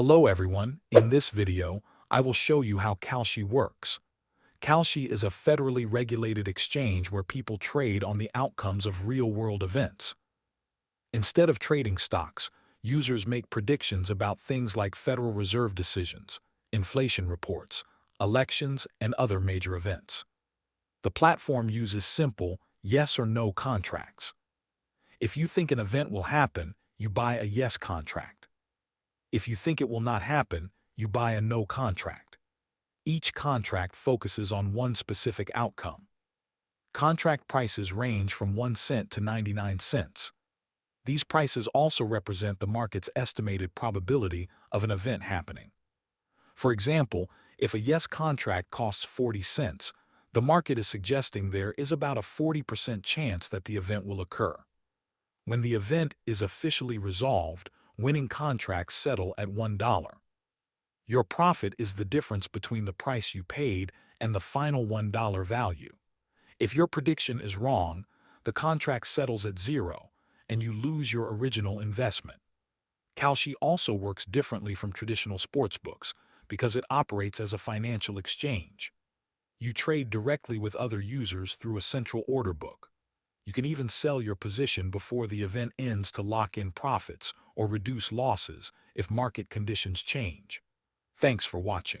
Hello everyone, in this video, I will show you how Kalshi works. Kalshi is a federally regulated exchange where people trade on the outcomes of real-world events. Instead of trading stocks, users make predictions about things like Federal Reserve decisions, inflation reports, elections, and other major events. The platform uses simple yes or no contracts. If you think an event will happen, you buy a yes contract. If you think it will not happen, you buy a no contract. Each contract focuses on one specific outcome. Contract prices range from 1 cent to 99 cents. These prices also represent the market's estimated probability of an event happening. For example, if a yes contract costs 40 cents, the market is suggesting there is about a 40% chance that the event will occur. When the event is officially resolved, winning contracts settle at $1. Your profit is the difference between the price you paid and the final $1 value. If your prediction is wrong, the contract settles at zero, and you lose your original investment. Kalshi also works differently from traditional sportsbooks because it operates as a financial exchange. You trade directly with other users through a central order book. You can even sell your position before the event ends to lock in profits or reduce losses if market conditions change. Thanks for watching.